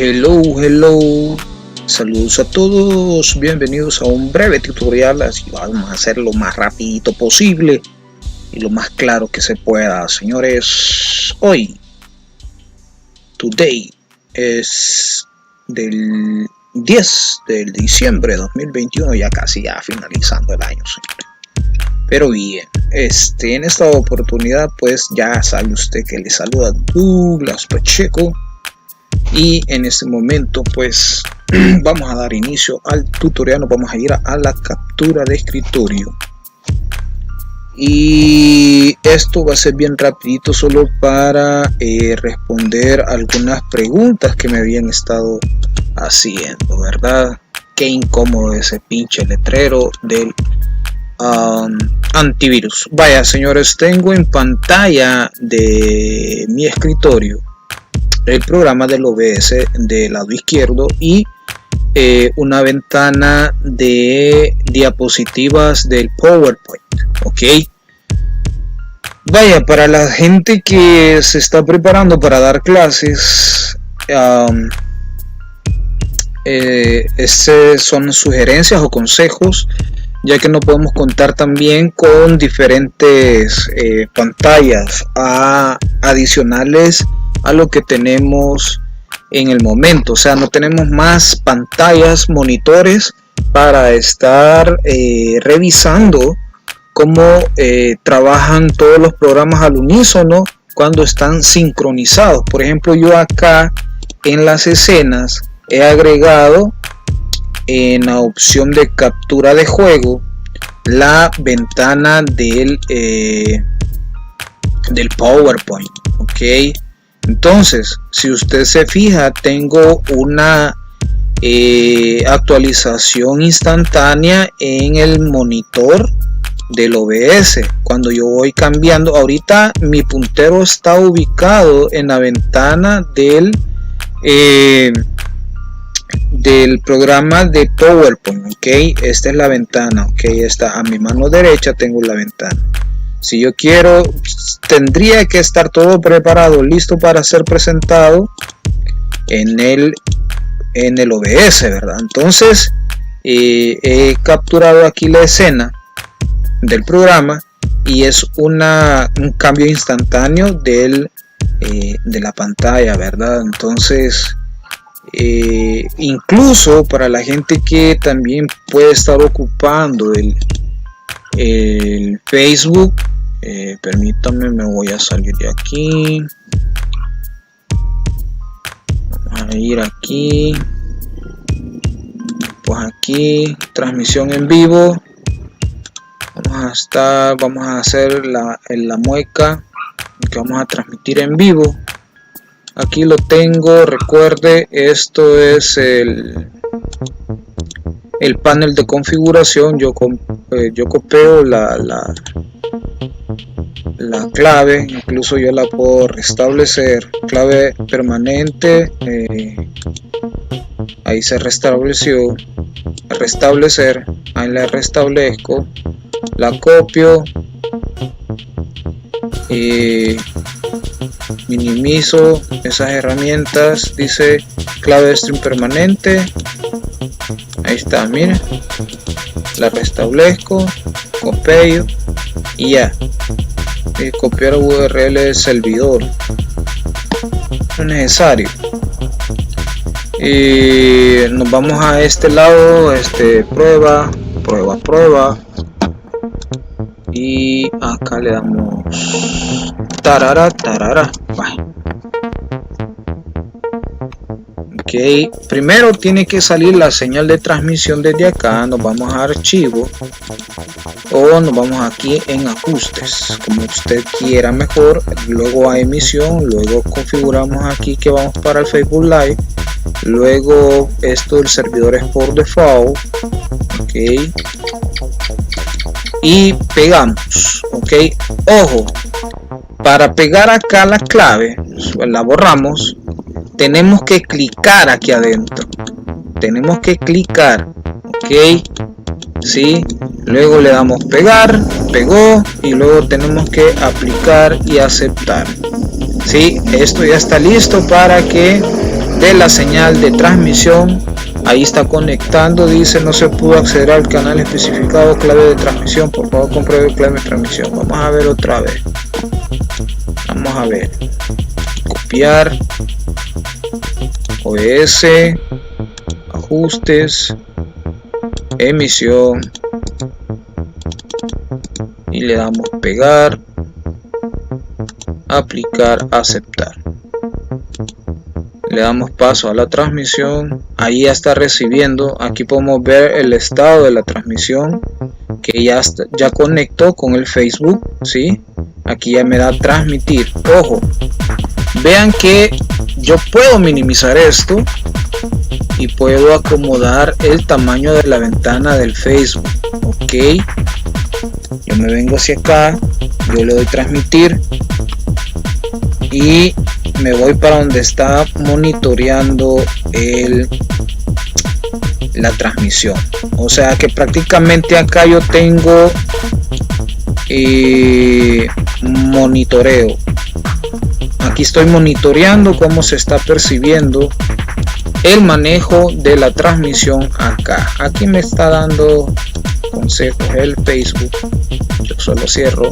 Hello, saludos a todos, bienvenidos a un breve tutorial, así vamos a hacer lo más rapidito posible y lo más claro que se pueda, señores. Today es del 10 de diciembre de 2021, ya casi finalizando el año, señores. Pero bien, en esta oportunidad pues ya sabe usted que le saluda Douglas Pacheco. Y en este momento pues vamos a dar inicio al tutorial. Nos vamos a ir a la captura de escritorio y esto va a ser bien rapidito, solo para responder algunas preguntas que me habían estado haciendo, ¿verdad? Qué incómodo ese pinche letrero del antivirus. Vaya, señores, tengo en pantalla de mi escritorio el programa del OBS del lado izquierdo y una ventana de diapositivas del PowerPoint. Ok, vaya, para la gente que se está preparando para dar clases, son sugerencias o consejos, ya que no podemos contar también con diferentes pantallas adicionales a lo que tenemos en el momento. O sea, no tenemos más pantallas, monitores para estar revisando cómo trabajan todos los programas al unísono cuando están sincronizados. Por ejemplo, yo acá en las escenas he agregado en la opción de captura de juego la ventana del PowerPoint. Ok, entonces si usted se fija, tengo una actualización instantánea en el monitor del OBS. Cuando yo voy cambiando, ahorita mi puntero está ubicado en la ventana del programa de PowerPoint. Ok, esta es la ventana. Ok, está a mi mano derecha, tengo la ventana. Si yo quiero, tendría que estar todo preparado, listo para ser presentado en el OBS, ¿verdad? Entonces he capturado aquí la escena del programa y es un cambio instantáneo de la pantalla, ¿verdad? Entonces incluso para la gente que también puede estar ocupando el Facebook, permítame, me voy a salir de aquí, vamos a ir aquí, pues aquí transmisión en vivo, vamos a hacer la mueca que vamos a transmitir en vivo. Aquí lo tengo, recuerde, esto es el panel de configuración. Yo copio la clave, incluso yo la puedo restablecer, clave permanente, ahí se restableció, restablecer, ahí la restablezco, la copio y minimizo esas herramientas, dice clave string permanente, ahí está, miren, la restablezco, copio y ya, copiar URL del servidor, no es necesario. Y nos vamos a este lado, prueba, y acá le damos tarara. Ok, primero tiene que salir la señal de transmisión desde acá. Nos vamos a archivo o nos vamos aquí en ajustes, como usted quiera mejor, luego a emisión, luego configuramos aquí que vamos para el Facebook Live, luego esto del servidor es por default. Ok, y pegamos. Ok, ojo, para pegar acá la clave, la borramos, tenemos que clicar aquí adentro, tenemos que clicar. Ok, sí, luego le damos pegar, pegó, y luego tenemos que aplicar y aceptar. Sí, esto ya está listo para que de la señal de transmisión. Ahí está conectando, dice no se pudo acceder al canal especificado, clave de transmisión, por favor compruebe clave de transmisión. Vamos a ver otra vez, vamos a ver, copiar, OBS, ajustes, emisión, y le damos pegar, aplicar, aceptar. Le damos paso a la transmisión. Ahí ya está recibiendo. Aquí podemos ver el estado de la transmisión, que ya conectó con el Facebook, ¿sí? Aquí ya me da transmitir. Ojo, vean que yo puedo minimizar esto y puedo acomodar el tamaño de la ventana del Facebook. Ok, yo me vengo hacia acá, yo le doy transmitir y me voy para donde está monitoreando la transmisión. O sea que prácticamente acá yo tengo monitoreo. Aquí estoy monitoreando cómo se está percibiendo el manejo de la transmisión acá. Aquí me está dando consejos el Facebook. Yo solo cierro.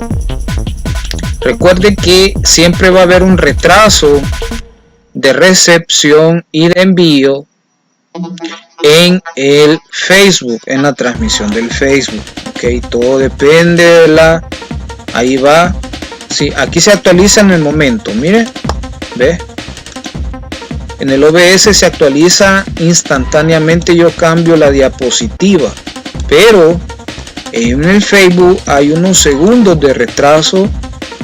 Recuerde que siempre va a haber un retraso de recepción y de envío en el Facebook, en la transmisión del Facebook. Ok, todo depende de la... Ahí va. Sí, aquí se actualiza en el momento. Mire, ve. En el OBS se actualiza instantáneamente. Yo cambio la diapositiva, pero en el Facebook hay unos segundos de retraso.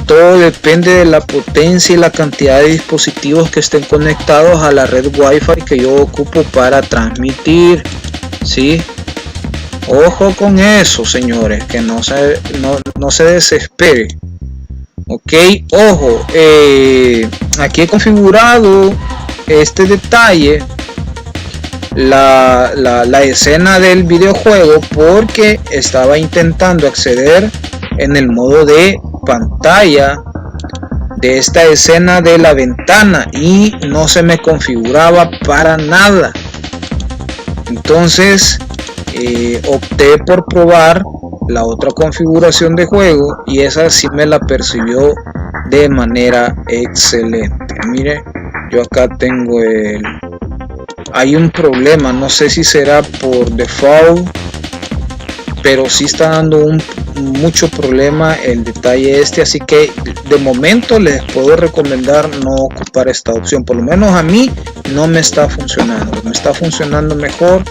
Todo depende de la potencia y la cantidad de dispositivos que estén conectados a la red Wi-Fi que yo ocupo para transmitir, ¿sí? Ojo con eso, señores, que no se desespere. Ok, ojo, aquí he configurado este detalle, la escena del videojuego, porque estaba intentando acceder en el modo de pantalla de esta escena de la ventana y no se me configuraba para nada. Entonces opté por probar la otra configuración de juego y esa sí me la percibió de manera excelente. Mire, yo acá tengo hay un problema, no sé si será por default, pero sí está dando mucho problema el detalle así que de momento les puedo recomendar no ocupar esta opción. Por lo menos a mí no me está funcionando, me está funcionando mejor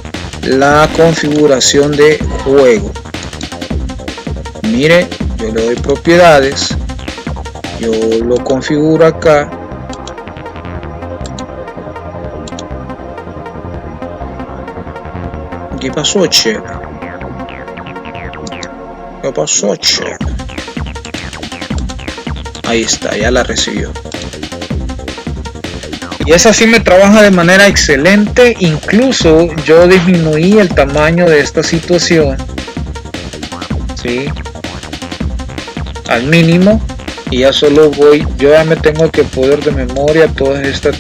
la configuración de juego. Mire, yo le doy propiedades, yo lo configuro acá. ¿Qué pasó, che? ¿Qué pasó, che? Ahí está, ya la recibió. Y esa sí me trabaja de manera excelente. Incluso yo disminuí el tamaño de esta situación, ¿sí?, al mínimo, y ya solo yo ya me tengo que poner de memoria todas estas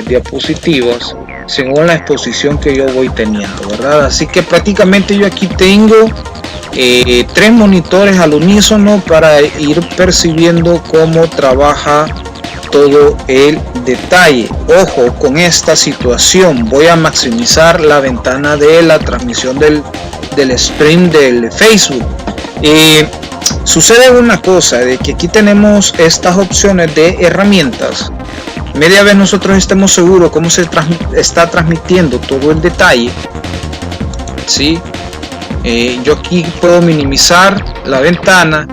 diapositivas según la exposición que yo voy teniendo, ¿verdad? Así que prácticamente yo aquí tengo 3 monitores al unísono para ir percibiendo cómo trabaja todo el detalle. Ojo con esta situación, voy a maximizar la ventana de la transmisión del stream del Facebook. Sucede una cosa, de que aquí tenemos estas opciones de herramientas. Media vez nosotros estemos seguros cómo se está transmitiendo todo el detalle, ¿sí? Yo aquí puedo minimizar la ventana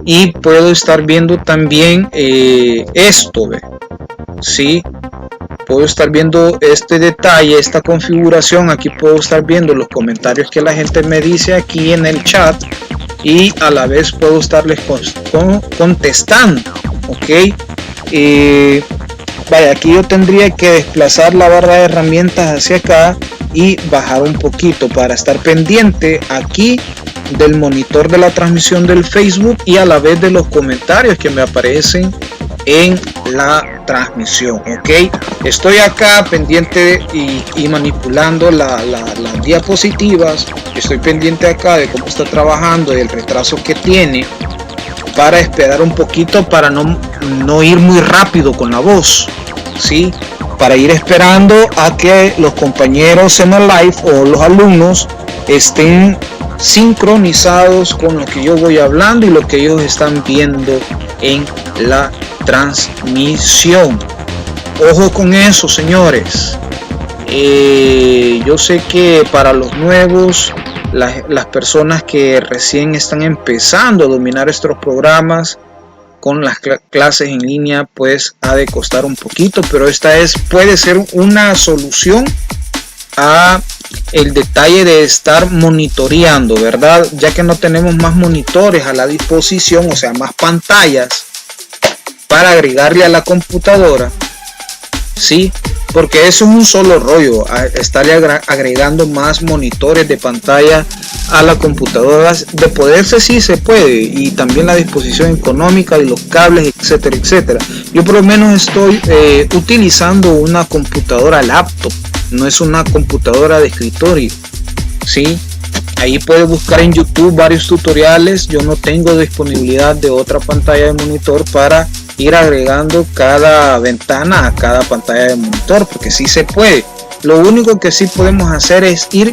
y puedo estar viendo también esto, ¿ve? ¿Sí? Puedo estar viendo este detalle, esta configuración. Aquí puedo estar viendo los comentarios que la gente me dice aquí en el chat y a la vez puedo estarles contestando. Ok, vaya, aquí yo tendría que desplazar la barra de herramientas hacia acá y bajar un poquito para estar pendiente aquí del monitor de la transmisión del Facebook y a la vez de los comentarios que me aparecen en la transmisión. Ok, estoy acá pendiente y manipulando las diapositivas. Estoy pendiente acá de cómo está trabajando y el retraso que tiene, para esperar un poquito, para no ir muy rápido con la voz, ¿sí? Para ir esperando a que los compañeros en el live o los alumnos estén sincronizados con lo que yo voy hablando y lo que ellos están viendo en la transmisión. Ojo con eso, señores. Yo sé que para los nuevos, las personas que recién están empezando a dominar estos programas con las clases en línea, pues ha de costar un poquito, pero esta puede ser una solución a el detalle de estar monitoreando, ¿verdad? Ya que no tenemos más monitores a la disposición, o sea, más pantallas para agregarle a la computadora, ¿sí? Porque eso es un solo rollo, estarle agregando más monitores de pantalla a la computadora. De poderse, sí se puede, y también la disposición económica y los cables, etcétera, etcétera. Yo por lo menos estoy utilizando una computadora laptop, no es una computadora de escritorio, ¿sí? Ahí puedes buscar en YouTube varios tutoriales. Yo no tengo disponibilidad de otra pantalla de monitor para ir agregando cada ventana a cada pantalla de monitor, porque sí se puede. Lo único que sí podemos hacer es ir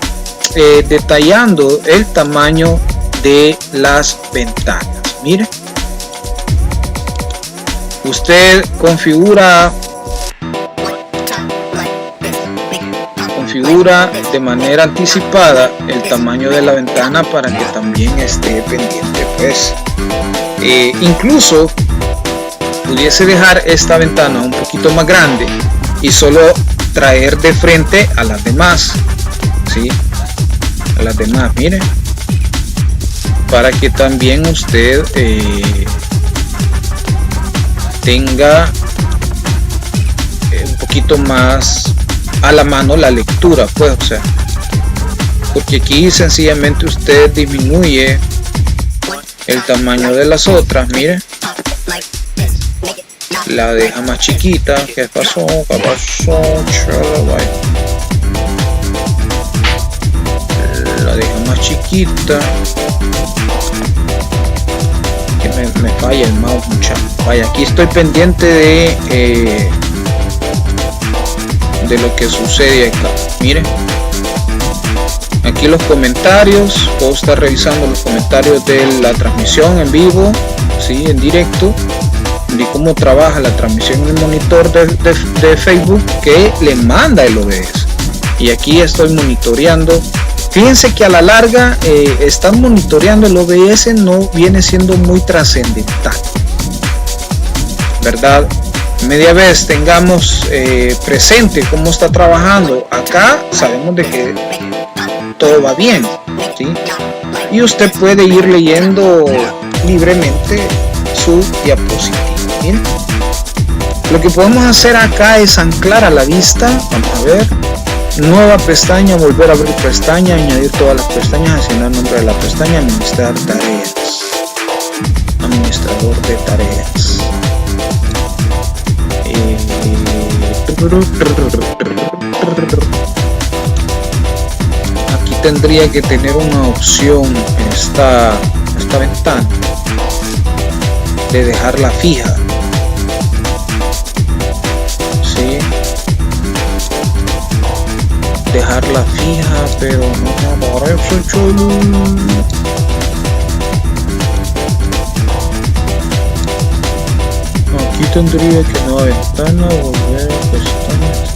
detallando el tamaño de las ventanas. Mire, usted configura de manera anticipada el tamaño de la ventana para que también esté pendiente, pues. Incluso pudiese dejar esta ventana un poquito más grande y solo traer de frente a las demás, ¿sí? A las demás, miren, para que también usted tenga un poquito más a la mano la lectura, pues, o sea, porque aquí sencillamente usted disminuye el tamaño de las otras, mire, la deja más chiquita. ¿Qué pasó? La deja más chiquita. Que me falla el mouse, muchacho. Vaya, aquí estoy pendiente de lo que sucede acá. Miren, aquí los comentarios, puedo estar revisando los comentarios de la transmisión en vivo, ¿sí? En directo, de cómo trabaja la transmisión en el monitor de Facebook que le manda el OBS. Y aquí estoy monitoreando. Fíjense que a la larga estar monitoreando el OBS no viene siendo muy trascendental, ¿verdad? Media vez tengamos presente cómo está trabajando acá, sabemos de que todo va bien, ¿sí? Y usted puede ir leyendo libremente su diapositiva. Bien. Lo que podemos hacer acá es anclar a la vista. Vamos a ver, nueva pestaña, volver a abrir pestaña, añadir todas las pestañas, asignar nombre de la pestaña, administrar tareas, administrador de tareas. Aquí tendría que tener una opción esta ventana de dejarla fija, ¿sí? Dejarla fija, pero no me parece chulo. Aquí tendría que nueva ventana, volver a pestañas.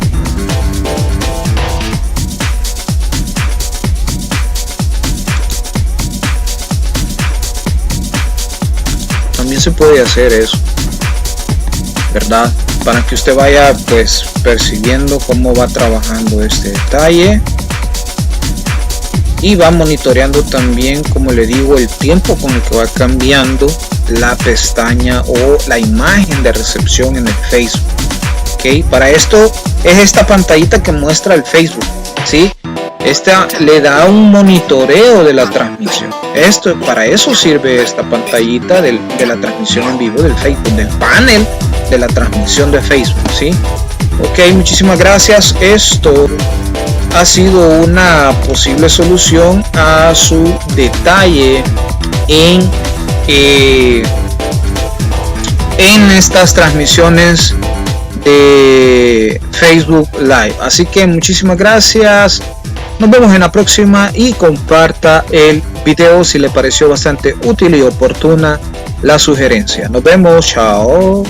También se puede hacer eso, ¿verdad? Para que usted vaya pues percibiendo cómo va trabajando este detalle y va monitoreando también, como le digo, el tiempo con el que va cambiando la pestaña o la imagen de recepción en el Facebook. ¿Ok? Para esto es esta pantallita que muestra el Facebook, ¿sí? Esta le da un monitoreo de la transmisión. Para eso sirve esta pantallita de la transmisión en vivo del Facebook, del panel de la transmisión de Facebook, ¿sí? Ok, muchísimas gracias. Esto ha sido una posible solución a su detalle en estas transmisiones de Facebook Live. Así que muchísimas gracias. Nos vemos en la próxima y comparta el video si le pareció bastante útil y oportuna la sugerencia. Nos vemos. Chao.